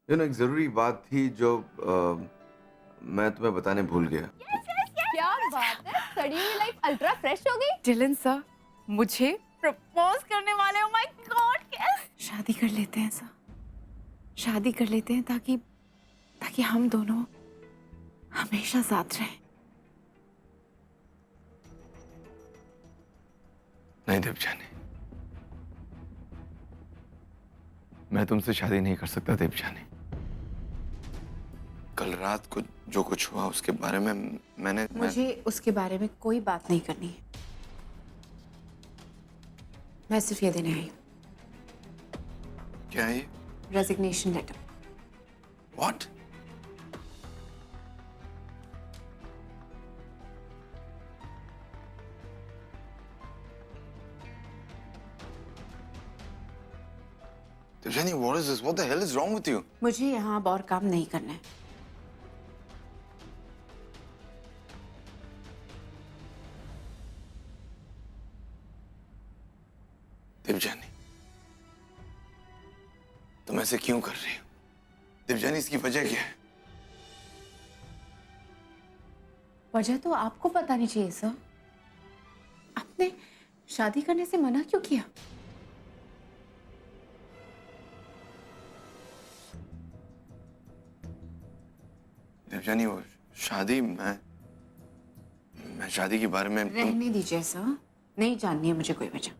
एक ज़रूरी बात थी जो मैं तुम्हें बताने भूल गया। क्या बात है, सड़ी हुई लाइफ अल्ट्रा फ्रेश हो गई। जिलन सर मुझे प्रपोज करने वाले हो। माय गॉड कैस शादी कर लेते हैं सर, शादी कर लेते हैं ताकि ताकि हम दोनों हमेशा साथ रहें। नहीं देवजानी, मैं तुमसे शादी नहीं कर सकता देवजानी। कल रात को जो कुछ हुआ उसके बारे में मुझे उसके बारे में कोई बात नहीं करनी है। मैं सिर्फ ये देने आई हूँ, क्या है ये? Resignation letter. What? Devjani, what is this? What the hell is wrong with you? मुझे यहाँ अब और काम नहीं करना है। देवजानी, तुम ऐसे क्यों कर रही हो? देवजानी, इसकी वजह क्या है? वजह तो आपको पता नहीं चाहिए सर। आपने शादी करने से मना क्यों किया? देवजानी, वो शादी मैं शादी के बारे में रहने दीजिए सर, नहीं जाननी है मुझे कोई वजह।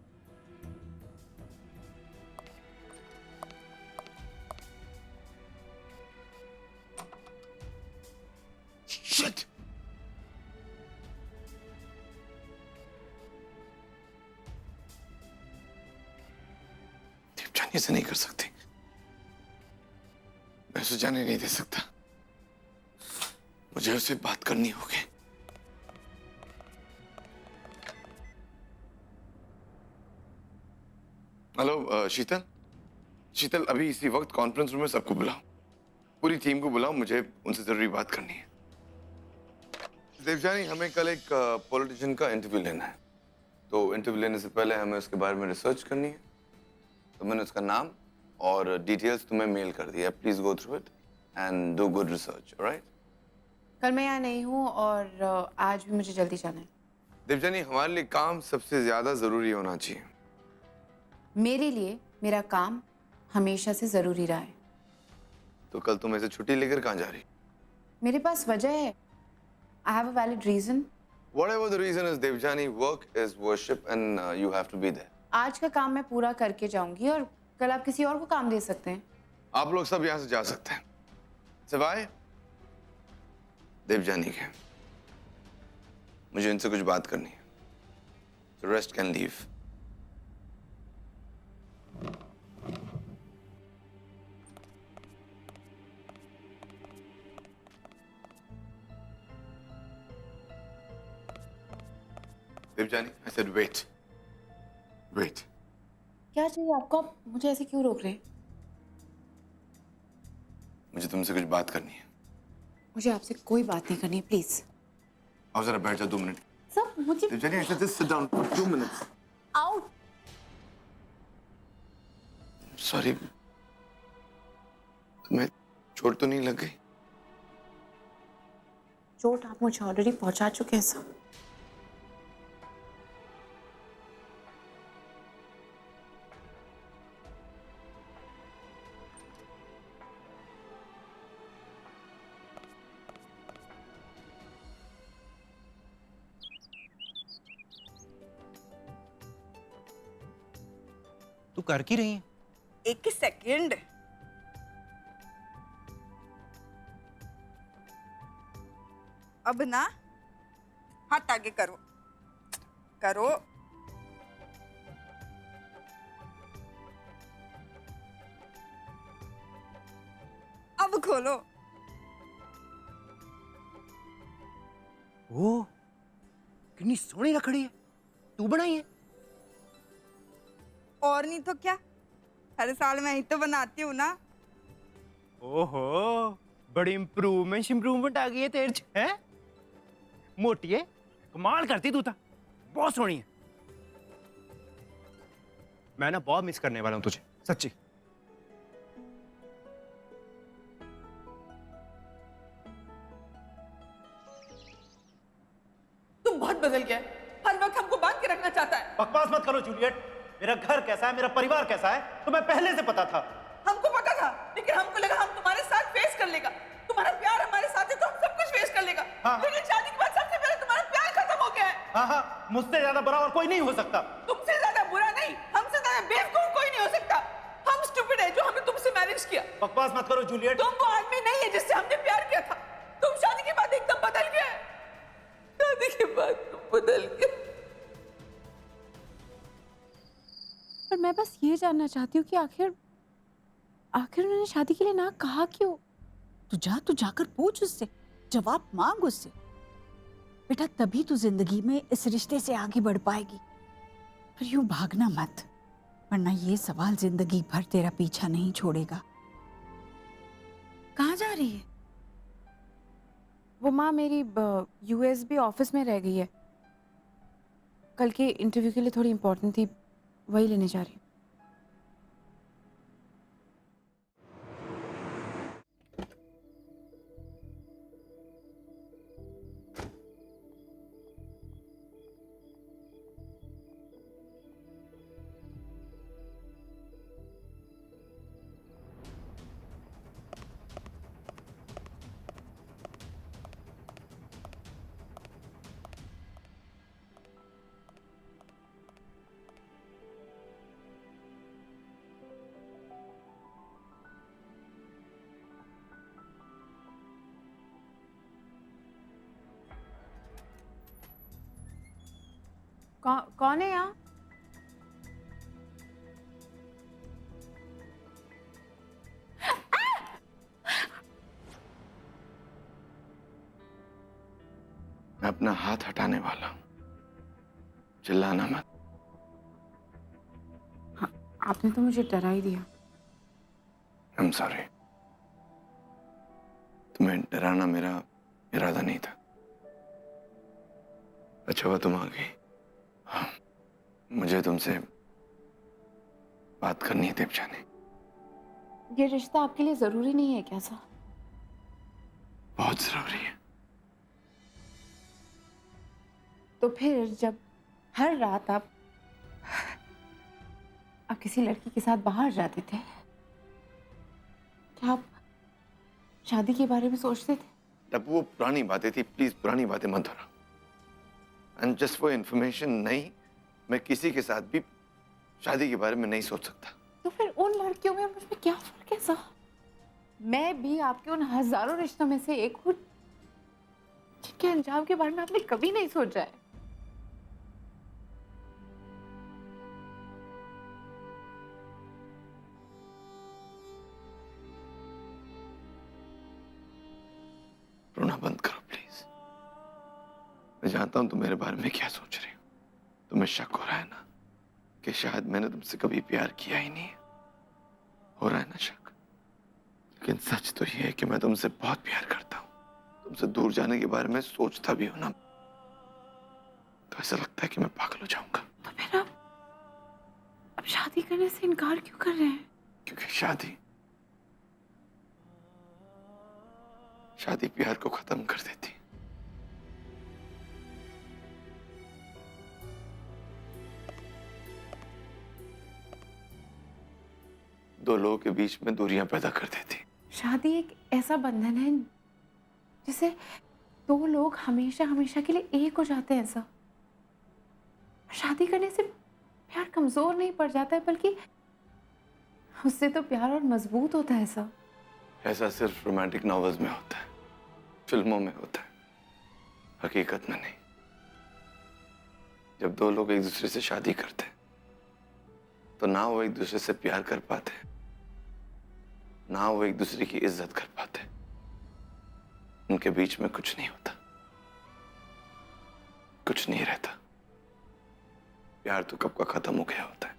Shit! देवजानी ऐसे नहीं कर सकती। मैं उसे जाने नहीं दे सकता। मुझे उससे बात करनी होगी। हेलो शीतल, शीतल अभी इसी वक्त कॉन्फ्रेंस रूम में सबको बुलाओ, पूरी टीम को बुलाओ, मुझे उनसे जरूरी बात करनी है। देवजानी, हमें कल एक पॉलिटिशियन का इंटरव्यू लेना है, तो इंटरव्यू लेने से पहले हमें उसके बारे में रिसर्च करनी है। तो मैंने उसका नाम और डिटेल्स तुम्हें मेल कर दिया। Please go through it and do good research, alright? कल मैं यहाँ नहीं हूँ और आज भी मुझे जल्दी जाना है। देवजानी, हमारे लिए काम सबसे ज्यादा जरूरी होना चाहिए। मेरे लिए मेरा काम हमेशा से जरूरी रहा है। तो कल तुम ऐसे छुट्टी लेकर कहाँ जा रही? मेरे पास वजह है। I have a valid reason. Whatever the reason is, Devjani, work is worship and you have to be there. आज का काम मैं पूरा करके जाऊंगी और कल आप किसी और को काम दे सकते हैं। आप लोग सब यहाँ से जा सकते हैं, सिवाय देवजानी के। मुझे इनसे कुछ बात करनी है। The rest can leave. Devyani, I said wait. Wait. क्या चाहिए आपको? आप मुझे ऐसे क्यों रोक रहे हैं? मुझे तुमसे कुछ बात करनी है। मुझे आपसे कोई बात नहीं करनी है, प्लीज। आओ जरा बैठ जाओ 2 मिनट। सर मुझे Devjani, I said just sit down for 2 minutes. Out. Sorry. तुम्हें चोट तो नहीं लग गई? चोट आप मुझे ऑलरेडी पहुंचा चुके हैं सर। तू कर की रही है? एक सेकंड। अब ना हाथ आगे करो, करो। अब खोलो। ओ, कितनी सोहनी रखड़ी है, तू बनाई है? और नहीं तो क्या, हर साल मैं ही तो बनाती हूँ ना। ओहो, बड़ी इम्प्रूवमेंट आ गई है तेरे च, हैं? मोटी है, कमाल करती तू था, बहुत सोहनी है। मैं ना बहुत मिस करने वाला हूँ तुझे, सच्ची। बदल गया है, हर वक्त हमको बांध के रखना चाहता है। बकवास मत करो जूलियट। मेरा घर कैसा है, मेरा परिवार कैसा है, तुम्हें पहले से पता था। हमको पता था, लेकिन हमको लगा हम तुम्हारे साथ फेस कर लेगा। तुम्हारा प्यार हमारे साथ है तो हम सब कुछ फेस कर लेगा। हाँ। लेकिन शादी के बाद सबसे पहले तुम्हारा प्यार खत्म हो गया है। हाँ हाँ, मुझसे ज्यादा बुरा और कोई नहीं हो सकता। तुमसे ज्यादा बुरा नहीं, हमसे ज्यादा बेवकूफ कोई नहीं हो सकता। हम स्टूपिड है जो हमने तुमसे मैरिज किया। बकवास मत करो जूलियट। तुम वो आदमी नहीं है जिससे हमने प्यार किया था। तुम शादी के बाद एकदम बदल गए। शादी के बाद तुम बदल गए। पर मैं बस ये जानना चाहती हूँ कि आखिर उन्होंने शादी के लिए ना कहा क्यों? तू जाकर पूछ उससे, जवाब मांग उससे। बेटा तभी तू जिंदगी में इस रिश्ते से आगे बढ़ पाएगी। पर यूं भागना मत, वरना ये सवाल जिंदगी भर तेरा पीछा नहीं छोड़ेगा। कहाँ जा रही है वो? माँ मेरी यूएसबी ऑफिस में रह गई है, कल के इंटरव्यू के लिए थोड़ी इंपॉर्टेंट थी, वही लेने जा रही हूँ। कौन है यहाँ? मैं अपना हाथ हटाने वाला हूं, चिल्लाना मत। आपने तो मुझे डरा ही दिया। I'm sorry। तुम्हें डराना मेरा इरादा नहीं था। अच्छा हुआ तुम आ गई। हाँ, मुझे तुमसे बात करनी है देवजानी। ये रिश्ता आपके लिए जरूरी नहीं है क्या सर? बहुत जरूरी है। तो फिर जब हर रात आप किसी लड़की के साथ बाहर जाते थे, क्या आप शादी के बारे में सोचते थे? तब वो पुरानी बातें थी, प्लीज पुरानी बातें मत दोहराओ। एंड जस्ट फॉर इंफॉर्मेशन, नहीं, मैं किसी के साथ भी शादी के बारे में नहीं सोच सकता। तो फिर उन लड़कियों में मुझ में क्या फर्क है सर? मैं भी आपके उन हजारों रिश्तों में से एक हूँ जिनके अंजाम के बारे में आपने कभी नहीं सोचा है। रोना बंद करो प्लीज। मैं जानता हूं तुम मेरे बारे में क्या सोच रही हो। तुम्हें शक हो रहा है ना कि शायद मैंने तुमसे कभी प्यार किया ही नहीं है। हो रहा है ना शक? लेकिन सच तो ये है कि मैं तुमसे बहुत प्यार करता हूं। तुमसे दूर जाने के बारे में सोचता भी हूं ना, तो ऐसा लगता है कि मैं पागल हो जाऊंगा। तो फिर अब शादी करने से इनकार क्यों कर रहे हैं? क्योंकि शादी प्यार को खत्म कर देती। दो लोगों के बीच में दूरियां पैदा कर देती। शादी एक ऐसा बंधन है जिसे दो लोग हमेशा हमेशा के लिए एक हो जाते हैं सर। शादी करने से प्यार कमजोर नहीं पड़ जाता है, बल्कि उससे तो प्यार और मजबूत होता है सर। ऐसा सिर्फ रोमांटिक नॉवेल्स में होता है, फिल्मों में होता है, हकीकत में नहीं। जब दो लोग एक दूसरे से शादी करते हैं तो ना वो एक दूसरे से प्यार कर पाते, ना वो एक दूसरे की इज्जत कर पाते। उनके बीच में कुछ नहीं होता, कुछ नहीं रहता। प्यार तो कब का खत्म हो गया होता है।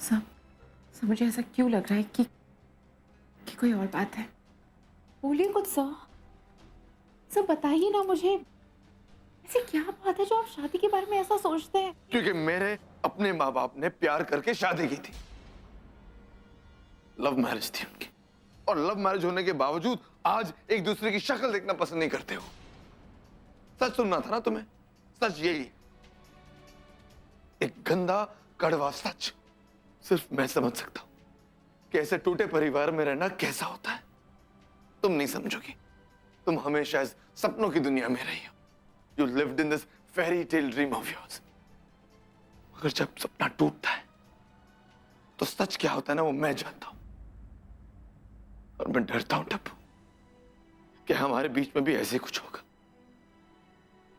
सब मुझे ऐसा क्यों लग रहा है कि कोई और बात है? बोलिए कुछ सब बताइए ना मुझे। ऐसी क्या बात है जो आप शादी के बारे में ऐसा सोचते हैं? क्योंकि मेरे अपने माँ बाप ने प्यार करके शादी की थी। लव मैरिज थी उनकी। और लव मैरिज होने के बावजूद आज एक दूसरे की शक्ल देखना पसंद नहीं करते हो। सच सुनना था ना तुम्हें, सच यही, एक गंदा कड़वा सच सिर्फ मैं समझ सकता हूं कि ऐसे टूटे परिवार में रहना कैसा होता है। तुम नहीं समझोगी, तुम हमेशा इस सपनों की दुनिया में रही हो। You lived in this fairy tale dream of yours. मगर जब सपना टूटता है तो सच क्या होता है ना, वो मैं जानता हूं। और मैं डरता हूं टप्पू कि हमारे बीच में भी ऐसे कुछ होगा।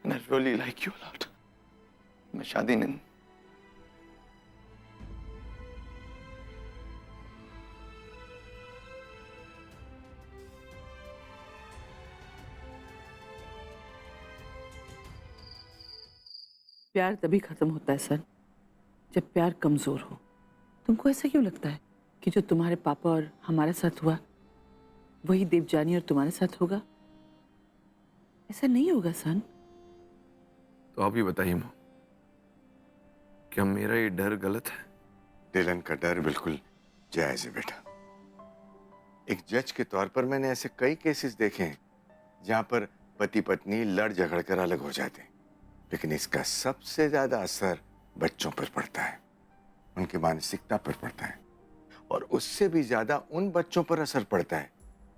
And I really like you a lot. मैं शादी नहीं। प्यार तभी खत्म होता है सर जब प्यार कमजोर हो। तुमको ऐसा क्यों लगता है कि जो तुम्हारे पापा और हमारे साथ हुआ वही देवजानी और तुम्हारे साथ होगा? ऐसा नहीं होगा सन। तो आप ही बताइए मां, क्या मेरा ये डर गलत है? डिलन का डर बिल्कुल जायज है बेटा। एक जज के तौर पर मैंने ऐसे कई केसेस देखे हैं जहां पर पति पत्नी लड़ झगड़ कर अलग हो जाते हैं, लेकिन इसका सबसे ज्यादा असर बच्चों पर पड़ता है, उनकी मानसिकता पर पड़ता है, और उससे भी ज्यादा उन बच्चों पर असर पड़ता है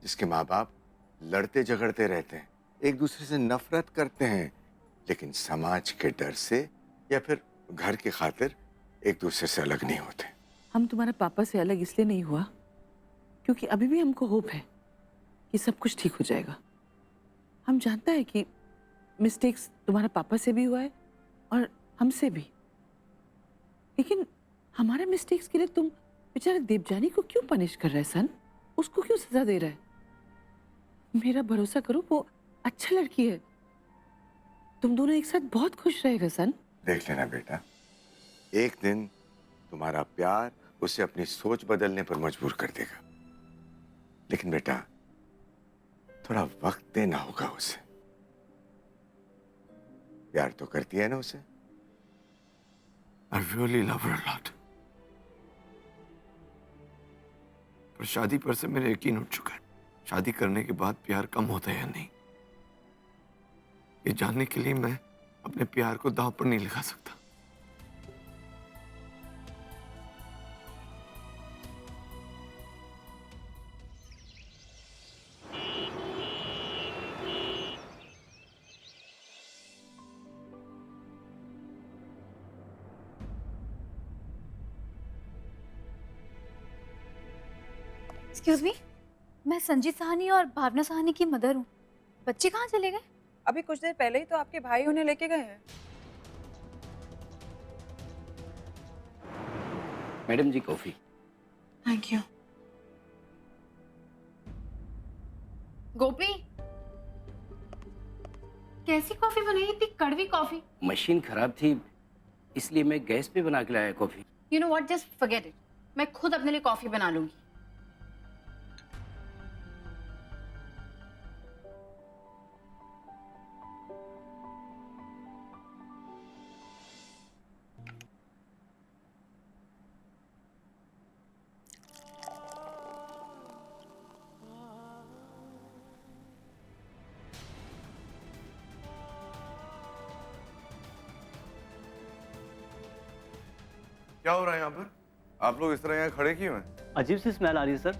जिसके माँ बाप लड़ते झगड़ते रहते हैं, एक दूसरे से नफरत करते हैं, लेकिन समाज के डर से या फिर घर की खातिर एक दूसरे से अलग नहीं होते। हम तुम्हारे पापा से अलग इसलिए नहीं हुआ क्योंकि अभी भी हमको होप है कि सब कुछ ठीक हो जाएगा। हम जानता है कि मिस्टेक्स तुम्हारे पापा से भी हुआ है और हमसे भी, लेकिन हमारे मिस्टेक्स के लिए तुम बेचारे देवजानी को क्यों पनिश कर रहे हैं सन? उसको क्यों सजा दे रहा है? मेरा भरोसा करो, वो अच्छा लड़की है। तुम दोनों एक साथ बहुत खुश रहेगा सन। देख लेना बेटा, एक दिन तुम्हारा प्यार उसे अपनी सोच बदलने पर मजबूर कर देगा, लेकिन बेटा थोड़ा वक्त देना होगा उसे। प्यार तो करती है ना उसे? I really love her a lot. पर शादी पर से मेरा यकीन उठ चुका है। शादी करने के बाद प्यार कम होता है या नहीं, ये जानने के लिए मैं अपने प्यार को दांव पर नहीं लगा सकता। एक्सक्यूज मी, मैं संजीत साहनी और भावना साहनी की मदर हूँ। बच्चे कहाँ चले गए? अभी कुछ देर पहले ही तो आपके भाई उन्हें लेके गए हैं। Madam ji coffee. Thank you. Gopi, कैसी कॉफी बनाई? इतनी कड़वी कॉफी। मशीन खराब थी इसलिए मैं गैस पे बना के लाया coffee. You know what, just forget it. मैं खुद अपने लिए कॉफी बना लूंगी। क्या हो रहा है यहाँ पर? आप लोग इस तरह यहाँ खड़े क्यों हैं? अजीब सी स्मेल आ रही है सर।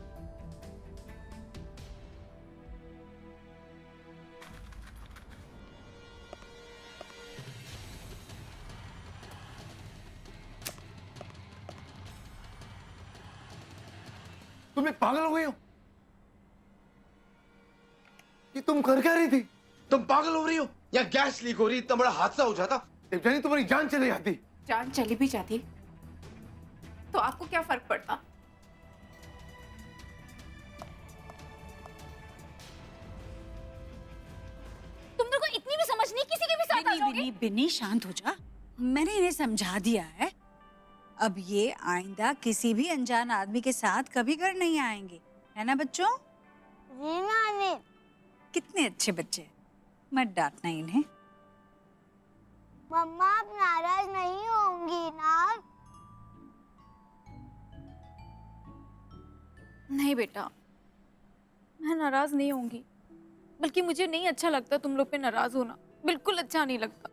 तुम एक पागल हो गई हो? कि तुम कर क्या रही थी? तुम पागल हो रही हो या गैस लीक हो रही? इतना बड़ा हादसा हो जाता, देवजानी तुम्हारी जान चली जाती। जान चली भी जाती तो आपको क्या फर्क पड़ता? तुम लोगों को इतनी भी समझ नहीं, किसी के भी साथ आ जाओगे? बिन्नी शांत हो जा। मैंने इन्हें समझा दिया है, अब ये आइंदा किसी भी अनजान आदमी के साथ कभी घर नहीं आएंगे, है ना बच्चों? जी नानी। कितने अच्छे बच्चे, मत डांटना इन्हें। मम्मा आप नाराज नहीं होंगी ना? नहीं बेटा, मैं नाराज नहीं होंगी, बल्कि मुझे नहीं अच्छा लगता तुम लोग पे नाराज होना, बिल्कुल अच्छा नहीं लगता।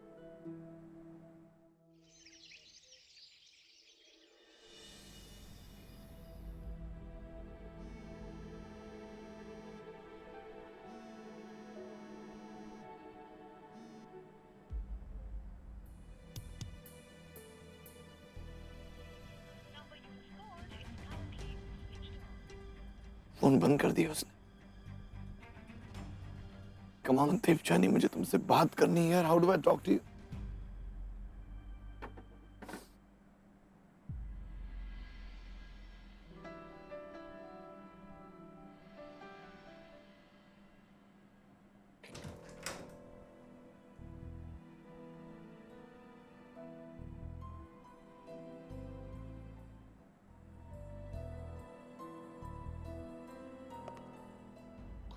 फोन बंद कर दिया उसने। कम ऑन देवजानी, मुझे तुमसे बात करनी है यार। How do I talk to you?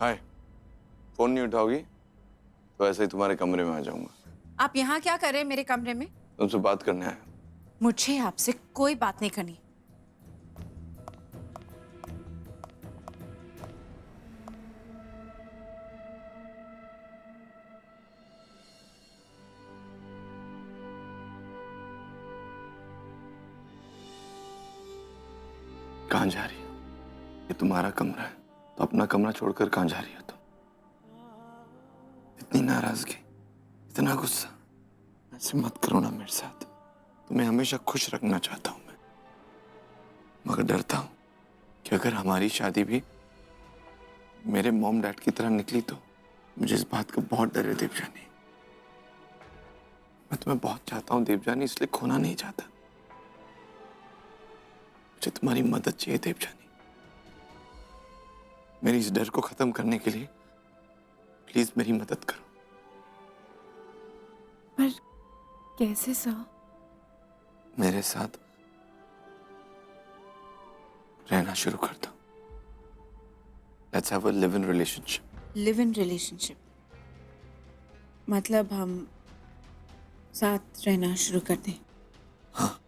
Hi, phone नहीं उठाओगी तो ऐसे ही तुम्हारे कमरे में आ जाऊंगा। आप यहाँ क्या कर रहे हैं मेरे कमरे में? तुमसे बात करने आया। मुझे आपसे कोई बात नहीं करनी। कहाँ जा रही हो? ये तुम्हारा कमरा है, तो अपना कमरा छोड़कर कहाँ जा रही हो तुम? इतनी नाराजगी, इतना गुस्सा, ऐसे मत करो ना मेरे साथ। तुम्हें हमेशा खुश रखना चाहता हूं मैं, मगर डरता हूं कि अगर हमारी शादी भी मेरे मॉम डैड की तरह निकली तो मुझे इस बात का बहुत डर है देवजानी। मैं तुम्हें बहुत चाहता हूं देवजानी, इसलिए खोना नहीं चाहता। मुझे तुम्हारी मदद चाहिए देवजानी। मेरी इस डर को खत्म करने के लिए प्लीज मेरी मदद करो। पर कैसे सर? मेरे साथ रहना शुरू कर दो। Let's have a live in relationship. Live in relationship मतलब हम साथ रहना शुरू कर दें? हाँ।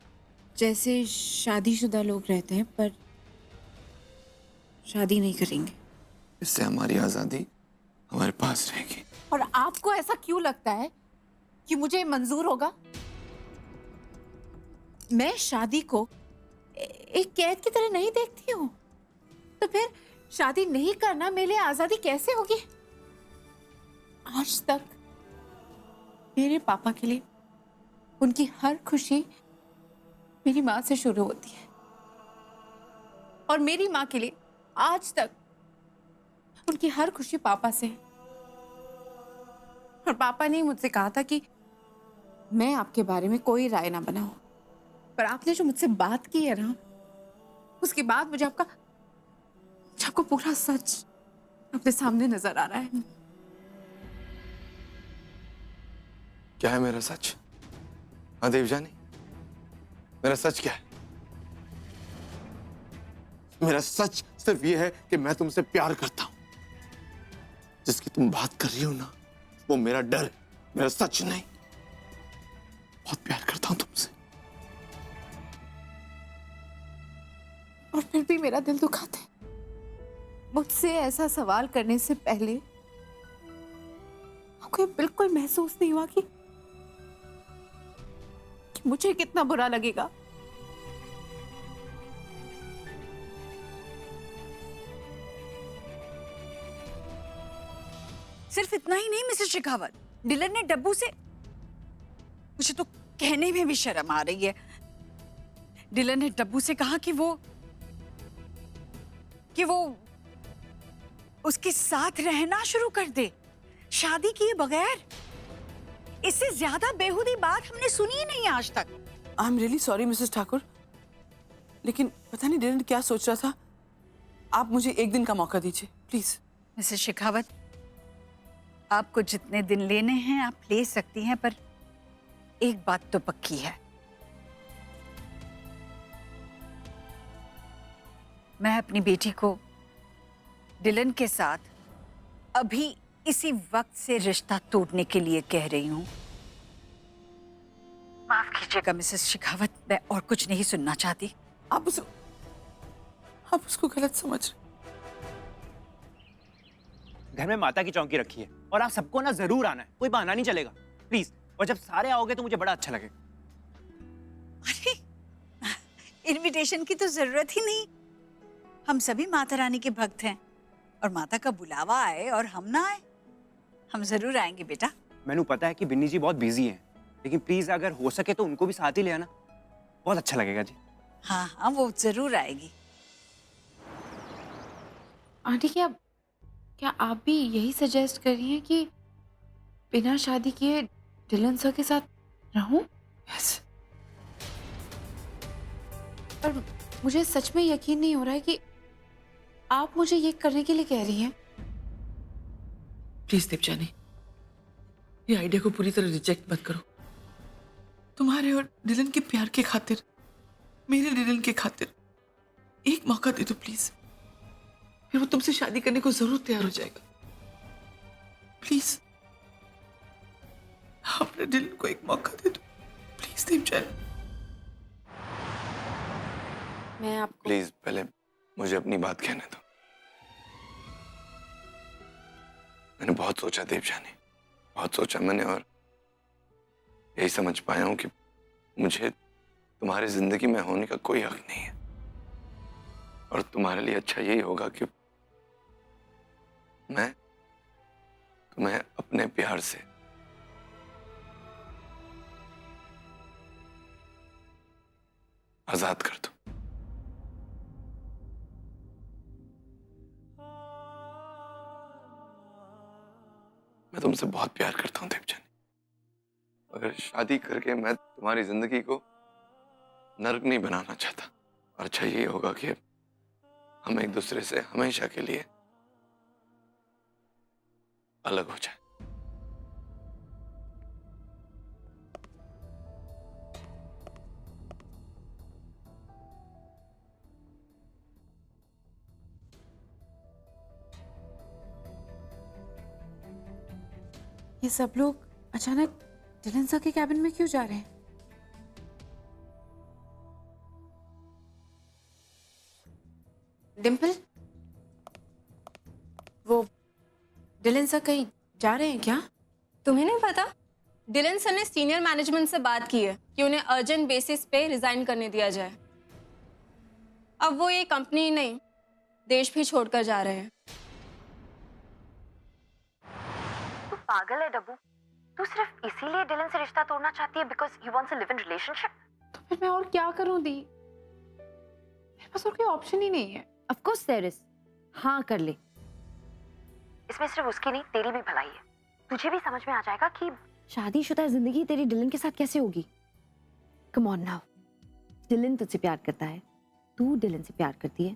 जैसे शादीशुदा लोग रहते हैं पर शादी नहीं करेंगे। इससे हमारी आजादी हमारे पास रहेगी। और आपको ऐसा क्यों लगता है कि मुझे मंजूर होगा? मैं शादी को एक कैद की तरह नहीं देखती हूँ, तो फिर शादी नहीं करना मेरे लिए आजादी कैसे होगी? आज तक मेरे पापा के लिए उनकी हर खुशी मेरी माँ से शुरू होती है, और मेरी माँ के लिए आज तक उनकी हर खुशी पापा से है। और पापा ने मुझसे कहा था कि मैं आपके बारे में कोई राय ना बनाऊं, पर आपने जो मुझसे बात की है ना, उसके बाद मुझे आपको पूरा सच अपने सामने नजर आ रहा है। क्या है मेरा सच? हाँ देवजानी, मेरा सच क्या है? मेरा सच सिर्फ ये है कि मैं तुमसे प्यार करता हूं। जिसकी तुम बात कर रही हो ना, वो मेरा डर है, मेरा सच नहीं। बहुत प्यार करता हूं तुमसे। और फिर भी मेरा दिल दुखाता है। मुझसे ऐसा सवाल करने से पहले आपको ये बिल्कुल महसूस नहीं हुआ कि मुझे कितना बुरा लगेगा? सिर्फ इतना ही नहीं मिसेस शेखावत, डिलन ने डब्बू से, मुझे तो कहने में भी शर्म आ रही है, डिलन ने डब्बू से कहा कि वो उसके साथ रहना शुरू कर दे, शादी किए बगैर। इससे ज्यादा बेहुदी बात हमने सुनी ही नहीं आज तक। आई am really sorry Mrs Thakur, लेकिन पता नहीं डिलन क्या सोच रहा था। आप मुझे एक दिन का मौका दीजिए प्लीज। मिसेस शेखावत, आपको जितने दिन लेने हैं आप ले सकती हैं, पर एक बात तो पक्की है, मैं अपनी बेटी को डिलन के साथ अभी इसी वक्त से रिश्ता तोड़ने के लिए कह रही हूं। माफ कीजिएगा मिसेस शेखावत, मैं और कुछ नहीं सुनना चाहती। आप उसको गलत समझ रहे। घर में माता की चौकी रखी है और आप सबको ना जरूर आना है, कोई बहाना नहीं चलेगा प्लीज। और जब सारे आओगे तो मुझे बड़ा अच्छा लगेगा। अरे इनविटेशन की तो जरूरत ही नहीं, हम सभी माता रानी के भक्त हैं और माता का बुलावा आए और हम ना आए, हम जरूर आएंगे बेटा। मैंने पता है कि बिन्नी जी बहुत बिजी हैं, लेकिन प्लीज अगर हो सके तो उनको भी साथ ही ले आना, बहुत अच्छा लगेगा जी। हाँ हाँ वो जरूर आएगी। आंटी क्या आप भी यही सजेस्ट कर रही हैं कि बिना शादी किए डिलन सर के साथ रहूं? यस। पर मुझे सच में यकीन नहीं हो रहा है कि आप मुझे ये करने के लिए कह रही हैं। प्लीज देवजानी, ये आइडिया को पूरी तरह रिजेक्ट मत करो। तुम्हारे और डिलन के प्यार के खातिर, मेरे डिलन के खातिर एक मौका दे दो प्लीज, फिर वो तुमसे शादी करने को जरूर तैयार हो जाएगा। प्लीज अपने डिलन को एक मौका दे दो प्लीज देवजानी। मैं आपको प्लीज पहले मुझे अपनी बात कहने दो। मैंने बहुत सोचा देवजानी, बहुत सोचा मैंने, और यही समझ पाया हूं कि मुझे तुम्हारी जिंदगी में होने का कोई हक नहीं है, और तुम्हारे लिए अच्छा यही होगा कि मैं तुम्हें अपने प्यार से आजाद कर दूं। मैं तुमसे बहुत प्यार करता हूं देवजानी। अगर शादी करके मैं तुम्हारी जिंदगी को नरक नहीं बनाना चाहता, और अच्छा ये होगा कि हम एक दूसरे से हमेशा के लिए अलग हो जाए। ये सब लोग अचानक डिलन सर के कैबिन में क्यों जा रहे हैं? डिम्पल, वो डिलन सर कहीं जा रहे हैं क्या? तुम्हें नहीं पता? डिलन सर ने सीनियर मैनेजमेंट से बात की है कि उन्हें अर्जेंट बेसिस पे रिजाइन करने दिया जाए। अब वो ये कंपनी ही नहीं, देश भी छोड़कर जा रहे हैं। तू पागल है डब्बू, तू सिर्फ इसीलिए डिलन से रिश्ता तोड़ना चाहती है because you wants a live in relationship? तो फिर मैं और क्या करूं दी? मेरे पास और कोई ऑप्शन ही नहीं है। Of course there is. हाँ कर ले, इसमें सिर्फ उसकी नहीं तेरी भी भलाई है। तुझे भी समझ में आ जाएगा कि शादीशुदा जिंदगी तेरी डिलन के साथ कैसे होगी। कम ऑन नाउ, डिलन तुझसे प्यार करता है, तू डिलन से प्यार करती है।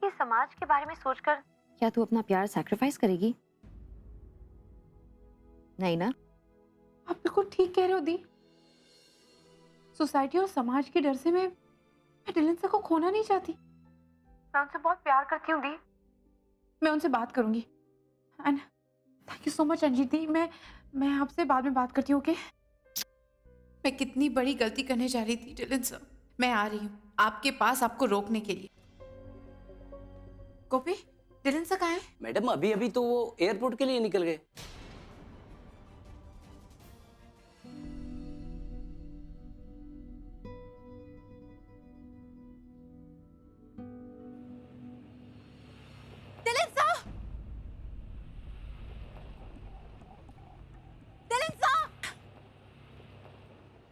ये समाज के बारे में सोचकर क्या तू अपना प्यार सैक्रिफाइस करेगी? नहीं ना? आप बिल्कुल ठीक कह रहे हो दी। सोसाइटी और समाज के डर से मैं डिलन सर को खोना नहीं चाहती। मैं उनसे बहुत प्यार करती हूँ दी। मैं उनसे बात करूंगी। And thank you so much Anjeet di. मैं आपसे बाद में बात करती हूँ, ओके? मैं कितनी बड़ी गलती करने जा रही थी डिलन सर। मैं आ रही हूँ आपके पास आपको रोकने के लिए। गोपी, डिलन सर कहाँ है? मैडम अभी तो वो एयरपोर्ट के लिए निकल गए।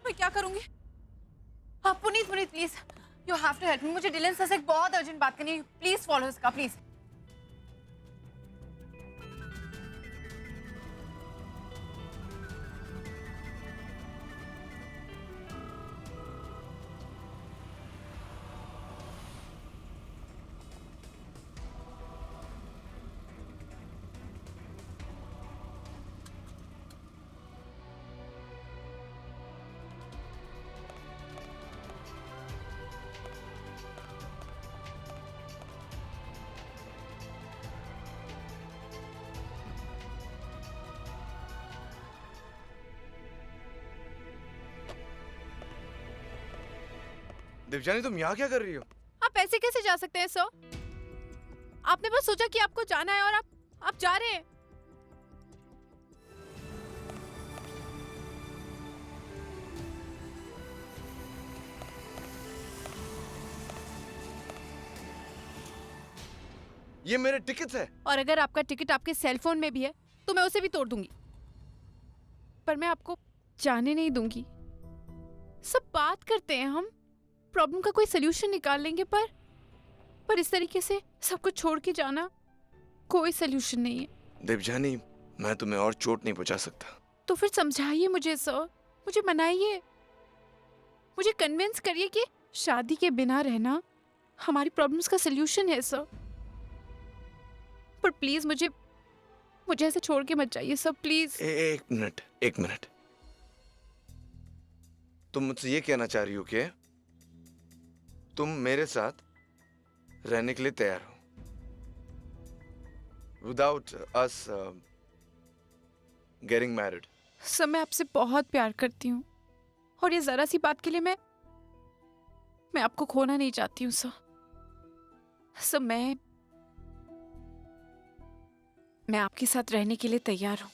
मैं क्या करूंगी? हाँ Puneet please you have to help me. मुझे डिलन सर से एक बहुत अर्जेंट बात करनी है। प्लीज फॉलो इसका प्लीज। देवजानी तुम यहाँ क्या कर रही हो? आप ऐसे कैसे जा सकते हैं सर? आपने बस सोचा कि आपको जाना है और आप जा रहे हैं। ये मेरे टिकट है। और अगर आपका टिकट आपके सेल फोन में भी है तो मैं उसे भी तोड़ दूंगी, पर मैं आपको जाने नहीं दूंगी। सब बात करते हैं, हम प्रॉब्लम का कोई सोल्यूशन निकाल लेंगे, पर इस तरीके से सब कुछ छोड़ के जाना कोई सोल्यूशन नहीं है। देवजानी, मैं तुम्हें और चोट नहीं पहुंचा सकता। तो फिर समझाइए मुझे सर, मुझे मनाइए, मुझे कन्विंस करिए कि शादी के बिना रहना हमारी प्रॉब्लम्स का सोल्यूशन है सर। पर प्लीज मुझे ऐसे छोड़ के मत जाइए सर, प्लीज। एक मिनट। तुम मुझसे ये कहना चाह रही हो कि तुम मेरे साथ रहने के लिए तैयार हो without us getting married? Sir मैं आपसे बहुत प्यार करती हूँ और ये जरा सी बात के लिए मैं आपको खोना नहीं चाहती हूँ सर। सर मैं आपके साथ रहने के लिए तैयार हूँ।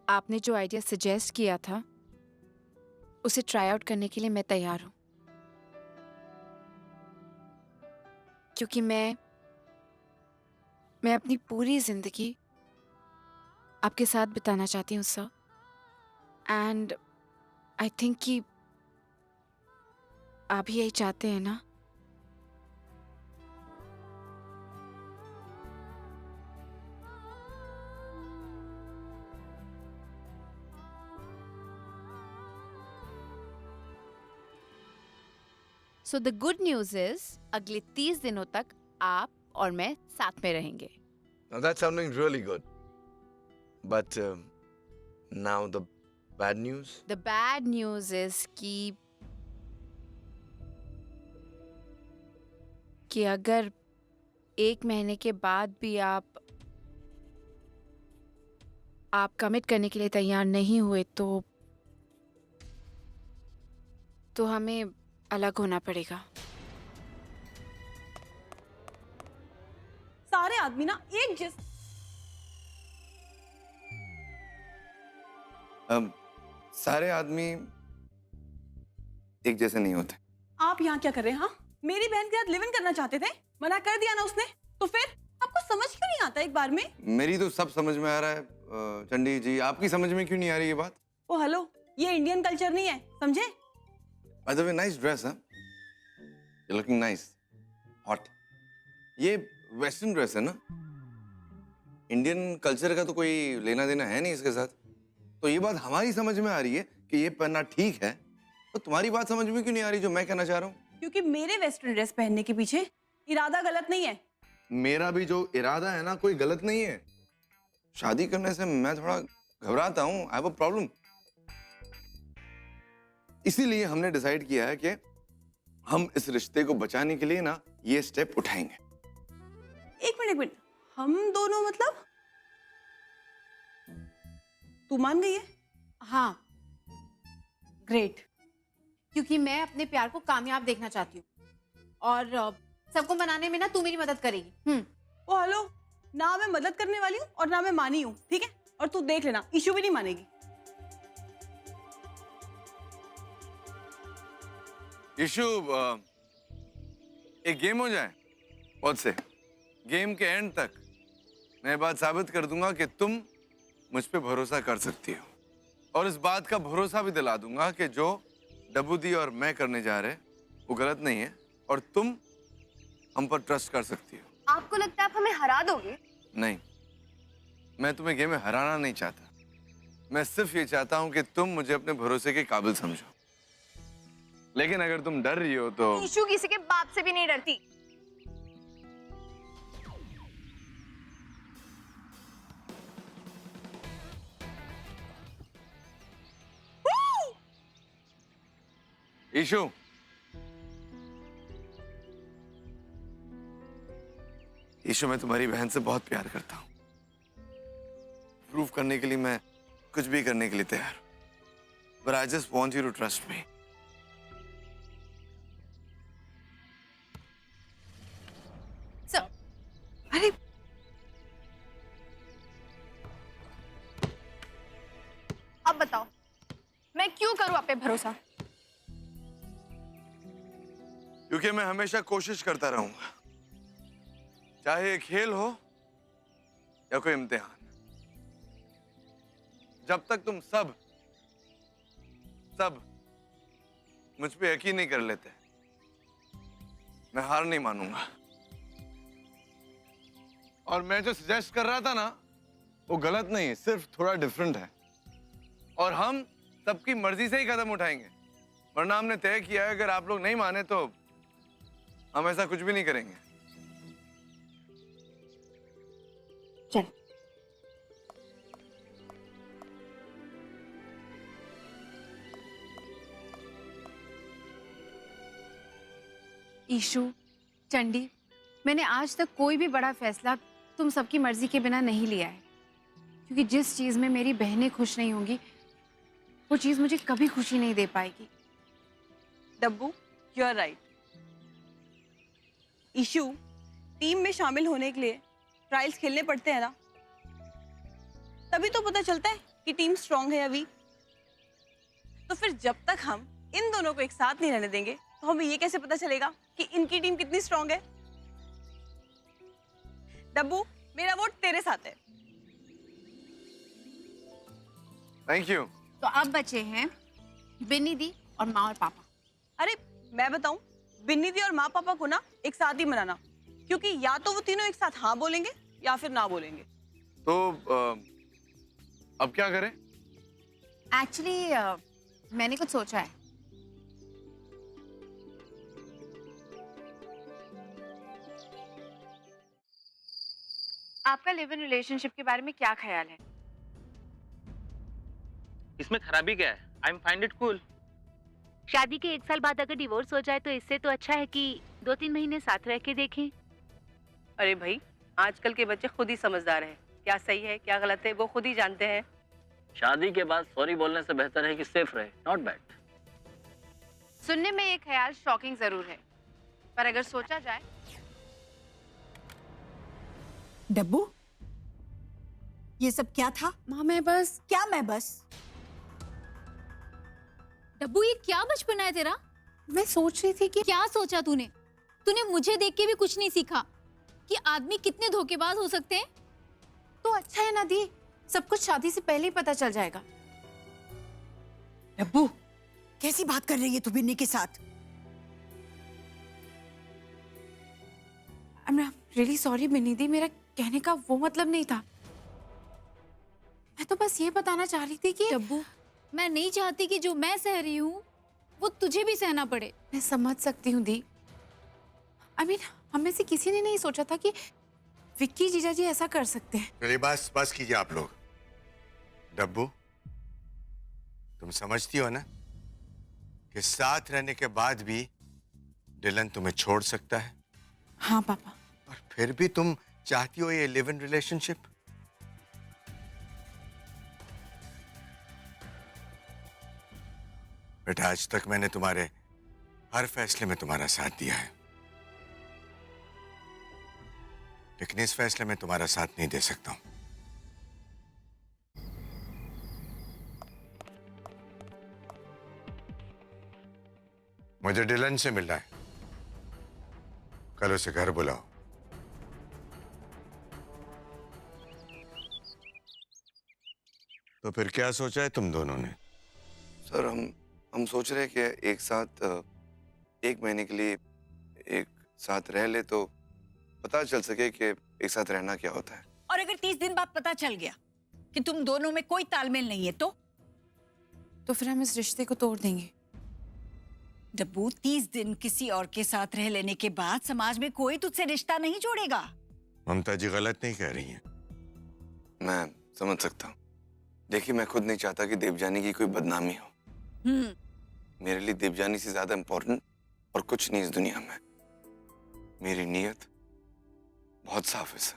आपने जो आइडिया सजेस्ट किया था उसे ट्राई आउट करने के लिए मैं तैयार हूँ, क्योंकि मैं अपनी पूरी जिंदगी आपके साथ बिताना चाहती हूँ सर। एंड आई थिंक कि आप भी यही चाहते हैं ना? So the good news is अगले 30 दिनों तक आप और मैं साथ में रहेंगे। Now that's sounding really good. But now the bad news? The bad news is कि अगर 1 महीने के बाद भी आप कमिट करने के लिए तैयार नहीं हुए तो हमें अलग होना पड़ेगा। सारे आदमी ना एक जैसे। सारे आदमी एक जैसे नहीं होते। आप यहाँ क्या कर रहे हैं? हाँ, मेरी बहन के साथ लिव इन करना चाहते थे, मना कर दिया ना उसने, तो फिर आपको समझ क्यों नहीं आता एक बार में? मेरी तो सब समझ में आ रहा है चंडी जी, आपकी समझ में क्यों नहीं आ रही ये बात? ओ हेलो, ये इंडियन कल्चर नहीं है, समझे? By the way, nice dress, huh? You're looking nice, hot. ये वेस्टर्न ड्रेस है ना? इंडियन कल्चर का तो कोई लेना देना है नहीं इसके साथ। तो ये बात हमारी समझ में आ रही है कि ये पहनना ठीक है, तो तुम्हारी बात समझ में क्यों नहीं आ रही जो मैं कहना चाह रहा हूँ? क्योंकि मेरे वेस्टर्न ड्रेस पहनने के पीछे इरादा गलत नहीं है। मेरा भी जो इरादा है ना कोई गलत नहीं है। शादी करने से मैं थोड़ा घबराता हूँ, आई हैव अ प्रॉब्लम। इसीलिए हमने डिसाइड किया है कि हम इस रिश्ते को बचाने के लिए ना ये स्टेप उठाएंगे। एक मिनट, हम दोनों मतलब? तू मान गई है? हाँ, ग्रेट। क्योंकि मैं अपने प्यार को कामयाब देखना चाहती हूँ और सबको मनाने में ना तू मेरी मदद करेगी। ओ हेलो, ना मैं मदद करने वाली हूँ और ना मैं मानी हूँ, ठीक है? और तू देख लेना, इशू भी नहीं मानेगी। इशू, एक गेम हो जाए बहुत से। गेम के एंड तक मैं बात साबित कर दूंगा कि तुम मुझ पे भरोसा कर सकती हो, और इस बात का भरोसा भी दिला दूंगा कि जो डब्बू दी और मैं करने जा रहे वो गलत नहीं है और तुम हम पर ट्रस्ट कर सकती हो। आपको लगता है आप हमें हरा दोगे? नहीं, मैं तुम्हें गेम में हराना नहीं चाहता। मैं सिर्फ ये चाहता हूँ कि तुम मुझे अपने भरोसे के काबिल समझो। लेकिन अगर तुम डर रही हो तो... ईशू किसी के बाप से भी नहीं डरती। ईशु, ईशु, मैं तुम्हारी बहन से बहुत प्यार करता हूँ। प्रूव करने के लिए मैं कुछ भी करने के लिए तैयार हूँ। But I just want you to trust me. अरे अब बताओ, मैं क्यों करूं आप पे भरोसा? क्योंकि मैं हमेशा कोशिश करता रहूंगा, चाहे ये खेल हो या कोई इम्तिहान। जब तक तुम सब मुझ पे यकीन नहीं कर लेते, मैं हार नहीं मानूंगा। और मैं जो सजेस्ट कर रहा था ना, वो गलत नहीं है, सिर्फ थोड़ा डिफरेंट है। और हम सबकी मर्जी से ही कदम उठाएंगे, वरना हमने तय किया है अगर आप लोग नहीं माने तो हम ऐसा कुछ भी नहीं करेंगे। चल। ईशु, चंडी, मैंने आज तक कोई भी बड़ा फैसला तुम सबकी मर्जी के बिना नहीं लिया है, क्योंकि जिस चीज में मेरी बहनें खुश नहीं होंगी वो चीज मुझे कभी खुशी नहीं दे पाएगी। Dabbu, you are right. Ishu, team में शामिल होने के लिए ट्रायल्स खेलने पड़ते हैं ना, तभी तो पता चलता है कि टीम स्ट्रांग है या वीक। तो फिर जब तक हम इन दोनों को एक साथ नहीं रहने देंगे तो हमें ये कैसे पता चलेगा कि इनकी टीम कितनी स्ट्रांग है। डब्बू, मेरा वोट तेरे साथ है। Thank you. तो अब बचे हैं बिन्नी दी और माँ और पापा। अरे मैं बताऊं, बिन्नी दी और माँ पापा को ना एक साथ ही मनाना, क्योंकि या तो वो तीनों एक साथ हाँ बोलेंगे या फिर ना बोलेंगे। तो अब क्या करें? एक्चुअली मैंने कुछ सोचा है। आपका लिव इन रिलेशनशिप के बारे में क्या ख्याल है? इसमें खराबी क्या है? I am find it cool. शादी के 1 साल बाद अगर डिवोर्स हो जाए तो इससे तो अच्छा है कि 2-3 महीने साथ रह के देखें। अरे भाई, आजकल के बच्चे खुद ही समझदार हैं, क्या सही है क्या गलत है वो खुद ही जानते हैं। शादी के बाद सॉरी बोलने से बेहतर है कि सेफ रहे। Not bad. सुनने में ये ख्याल शॉकिंग जरूर है, पर अगर सोचा जाए। डब्बू, ये सब क्या था? माँ मैं बस। क्या मैं बस? डब्बू, ये क्या बचपना है तेरा? मैं सोच रही थी कि क्या सोचा तूने? तूने मुझे देख के भी कुछ नहीं सीखा कि आदमी कितने धोखेबाज हो सकते हैं। तो अच्छा है ना दी, सब कुछ शादी से पहले ही पता चल जाएगा। डब्बू, कैसी बात कर रही है तू बिन्नी के साथ? I am really sorry Binni di, मेरा कहने का वो मतलब नहीं था। मैं तो बस ये बताना चाह रही थी कि डब्बू, मैं नहीं चाहती कि जो मैं सह रही हूँ वो तुझे भी सहना पड़े। मैं समझ सकती हूँ दी। आई मीन, हम में से किसी ने नहीं सोचा था कि विक्की जीजा जी ऐसा कर सकते हैं। चलिए बस कीजिए आप लोग। डब्बू, तुम समझती हो ना कि साथ रहने के बाद भी डिलन तुम्हें छोड़ सकता है? हाँ पापा। और फिर भी तुम चाहती हो ये लिव इन रिलेशनशिप? बेटा, आज तक मैंने तुम्हारे हर फैसले में तुम्हारा साथ दिया है, लेकिन इस फैसले में तुम्हारा साथ नहीं दे सकता हूं। मुझे डिलन से मिलना है, कल उसे घर बुलाओ। तो फिर क्या सोचा है तुम दोनों ने? सर, हम सोच रहे हैं कि एक साथ 1 महीने के लिए एक साथ रह ले तो पता चल सके कि एक साथ रहना क्या होता है। और अगर 30 दिन बाद पता चल गया कि तुम दोनों में कोई तालमेल नहीं है तो फिर हम इस रिश्ते को तोड़ देंगे। डब्बू, 30 दिन किसी और के साथ रह लेने के बाद समाज में कोई तुझसे रिश्ता नहीं जोड़ेगा। ममता जी गलत नहीं कह रही हैं। मैं समझ सकता हूँ। देखिए, मैं खुद नहीं चाहता कि देवजानी की कोई बदनामी हो। मेरे लिए देवजानी से ज्यादा इम्पोर्टेंट और कुछ नहीं इस दुनिया में। मेरी नीयत बहुत साफ है सर।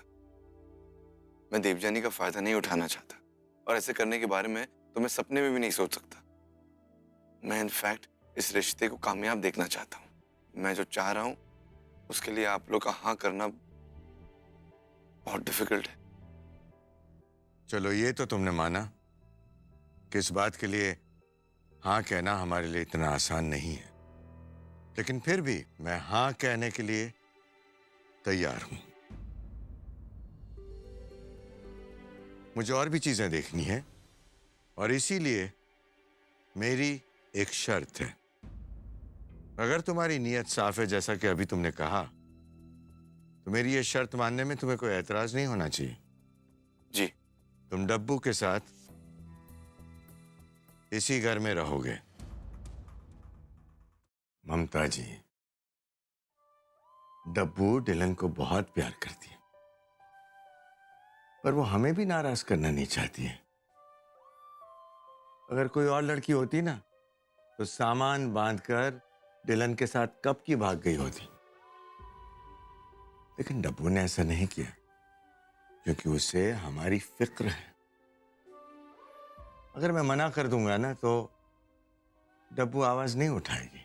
मैं देवजानी का फायदा नहीं उठाना चाहता, और ऐसे करने के बारे में तो मैं सपने में भी नहीं सोच सकता। मैं इनफैक्ट इस रिश्ते को कामयाब देखना चाहता हूँ। मैं जो चाह रहा हूँ उसके लिए आप लोग का हाँ करना बहुत डिफिकल्ट है। चलो, ये तो तुमने माना कि इस बात के लिए हाँ कहना हमारे लिए इतना आसान नहीं है, लेकिन फिर भी मैं हाँ कहने के लिए तैयार हूं। मुझे और भी चीजें देखनी है और इसीलिए मेरी एक शर्त है। अगर तुम्हारी नीयत साफ है जैसा कि अभी तुमने कहा, तो मेरी ये शर्त मानने में तुम्हें कोई एतराज नहीं होना चाहिए। जी। तुम डब्बू के साथ इसी घर में रहोगे। ममता जी, डब्बू डिलन को बहुत प्यार करती है, पर वो हमें भी नाराज करना नहीं चाहती है। अगर कोई और लड़की होती ना, तो सामान बांधकर डिलन के साथ कब की भाग गई होती। लेकिन डब्बू ने ऐसा नहीं किया, क्योंकि उसे हमारी फिक्र है। अगर मैं मना कर दूंगा ना, तो डब्बू आवाज नहीं उठाएगी।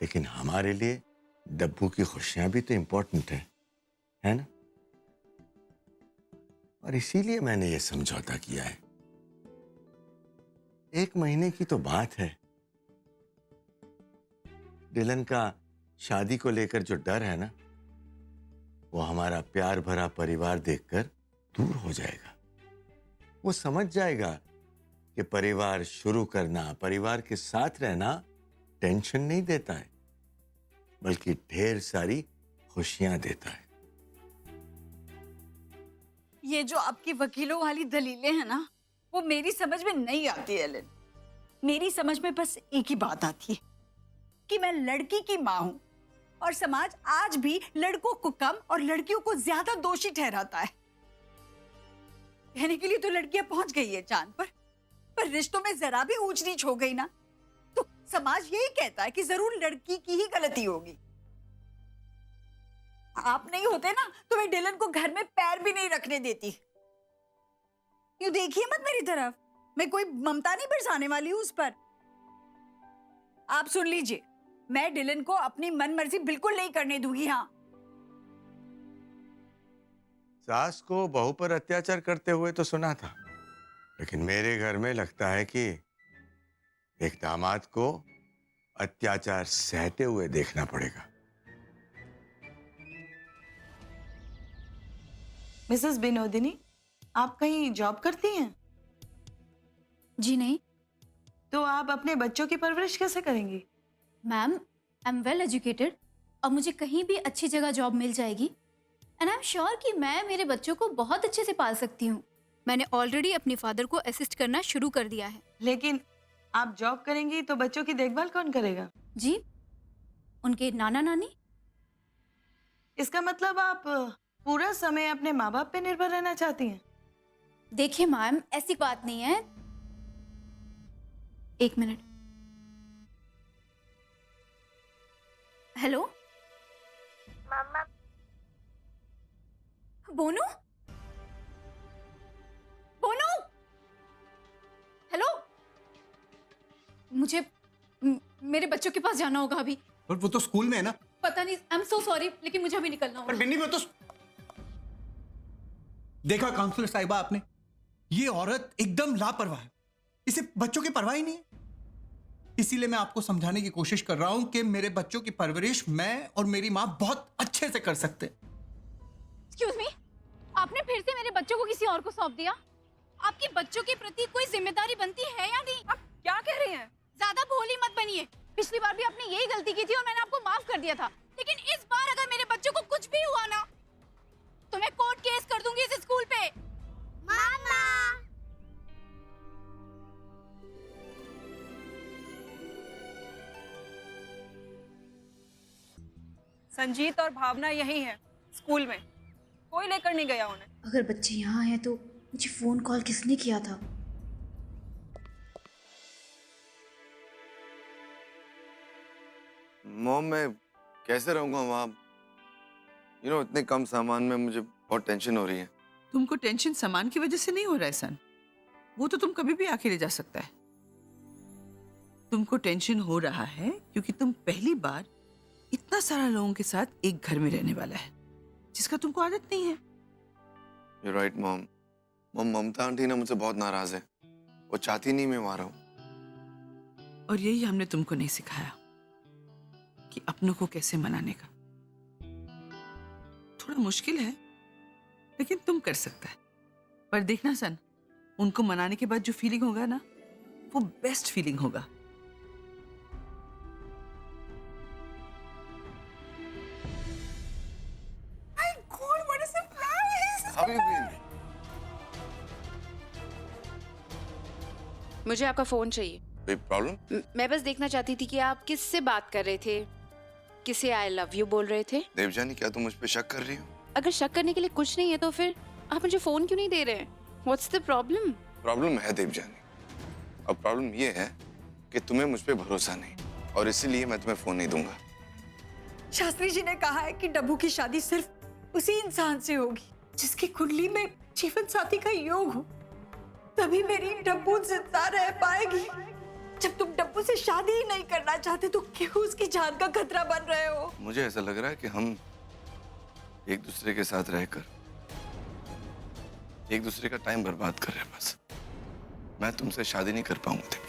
लेकिन हमारे लिए डब्बू की खुशियां भी तो इंपॉर्टेंट है ना? और इसीलिए मैंने ये समझौता किया है। 1 महीने की तो बात है। डिलन का शादी को लेकर जो डर है ना, वो हमारा प्यार भरा परिवार देखकर दूर हो जाएगा। वो समझ जाएगा कि परिवार शुरू करना, परिवार के साथ रहना टेंशन नहीं देता है, बल्कि ढेर सारी खुशियां देता है। ये जो आपकी वकीलों वाली दलीलें हैं ना, वो मेरी समझ में नहीं आती एलन। मेरी समझ में बस एक ही बात आती है कि मैं लड़की की माँ हूं और समाज आज भी लड़कों को कम और लड़कियों को ज्यादा दोषी ठहराता है। कहने के लिए तो लड़कियां पहुंच गई है चांद पर रिश्तों में जरा भी ऊंच नीच हो गई ना, तो समाज यही कहता है कि जरूर लड़की की ही गलती होगी। आप नहीं होते ना, तो मैं डिलन को घर में पैर भी नहीं रखने देती। यूं देखिए मत मेरी तरफ, मैं कोई ममता नहीं बरसाने वाली हूं उस पर। आप सुन लीजिए, मैं डिलन को अपनी मन मर्जी बिल्कुल नहीं करने दूंगी। हाँ, सास को बहू पर अत्याचार करते हुए तो सुना था, लेकिन मेरे घर में लगता है कि एक दामाद को अत्याचार सहते हुए देखना पड़ेगा। मिसेस बिनोदिनी, आप कहीं जॉब करती हैं? जी नहीं तो आप अपने बच्चों की परवरिश कैसे करेंगी? Ma'am, I am well educated और मुझे कहीं भी अच्छी जगह जॉब मिल जाएगी एंड आई एम श्योर कि मैं मेरे बच्चों को बहुत अच्छे से पाल सकती हूँ। मैंने ऑलरेडी अपने फादर को असिस्ट करना शुरू कर दिया है। लेकिन आप जॉब करेंगी तो बच्चों की देखभाल कौन करेगा? जी, उनके नाना नानी। इसका मतलब आप पूरा समय अपने माँ बाप पे निर्भर रहना चाहती हैं? देखिए मैम, ऐसी बात नहीं है। एक मिनट। हेलो मामा, बोनू, बोनू, हेलो, मुझे मेरे बच्चों के पास जाना होगा अभी। पर वो तो स्कूल में है ना। पता नहीं, आई एम सो सॉरी, लेकिन मुझे अभी निकलना होगा। पर बिन्नी, वो तो देखा काउंसलर साहिबा आपने, ये औरत एकदम लापरवाह है, इसे बच्चों की परवाह ही नहीं है। इसीलिए मैं आपको समझाने की कोशिश कर रहा हूं कि मेरे बच्चों की परवरिश मैं और मेरी माँ बहुत अच्छे से कर सकते। एक्सक्यूज मी, आपने फिर से मेरे बच्चों को किसी और को सौंप दिया। आपकी बच्चों के प्रति कोई जिम्मेदारी बनती है या नहीं? आप क्या कह रही हैं? ज्यादा भोली मत बनिए। पिछली बार भी आपने यही गलती की थी और मैंने आपको माफ कर दिया था, लेकिन इस बार अगर मेरे बच्चों को कुछ भी हुआ ना, तो मैं कोर्ट केस कर दूंगी इस स्कूल पे। मामा। संजीत और भावना यही है स्कूल में, कोई लेकर नहीं गया उन्हें। अगर बच्चे यहाँ हैं तो मुझे फोन कॉल किसने किया था? मॉम, मैं कैसे रहूंगा वहाँ? इतने कम सामान में मुझे बहुत टेंशन हो रही है। तुमको टेंशन सामान की वजह से नहीं हो रहा है सन, वो तो तुम कभी भी आके ले जा सकता है। तुमको टेंशन हो रहा है क्योंकि तुम पहली बार इतना सारा लोगों के साथ एक घर में रहने वाला है, जिसका तुमको आदत नहीं है। You're right, mom. Mamata aunty ना मुझसे बहुत नाराज है। वो चाहती नहीं मैं वहां रहूं। और यही हमने तुमको नहीं सिखाया कि अपनों को कैसे मनाने का। थोड़ा मुश्किल है, लेकिन तुम कर सकता है। पर देखना सन, उनको मनाने के बाद जो फीलिंग होगा ना, वो बेस्ट फीलिंग होगा। मुझे आपका फोन चाहिए। कोई प्रॉब्लम? मैं बस देखना चाहती थी कि आप किससे बात कर रहे थे, किसे आई लव यू बोल रहे थे। देवजानी, क्या तुम मुझ पे शक कर रही हो? अगर शक करने के लिए कुछ नहीं है तो फिर आप मुझे फोन क्यों नहीं दे रहे? What's the problem? प्रॉब्लम है देवजानी। अब प्रॉब्लम ये है कि तुम्हें मुझ पे भरोसा नहीं, और इसीलिए मैं तुम्हें फोन नहीं दूंगा। शास्त्री जी ने कहा है कि डब्बू की शादी सिर्फ उसी इंसान से होगी जिसकी कुंडली में जीवन साथी का योग हो, तभी मेरी डब्बू जिंदा रह पाएगी। जब तुम डब्बू से शादी ही नहीं करना चाहते तो क्यों उसकी जान का खतरा बन रहे हो? मुझे ऐसा लग रहा है कि हम एक दूसरे के साथ रहकर एक दूसरे का टाइम बर्बाद कर रहे हैं। बस मैं तुमसे शादी नहीं कर पाऊंगा।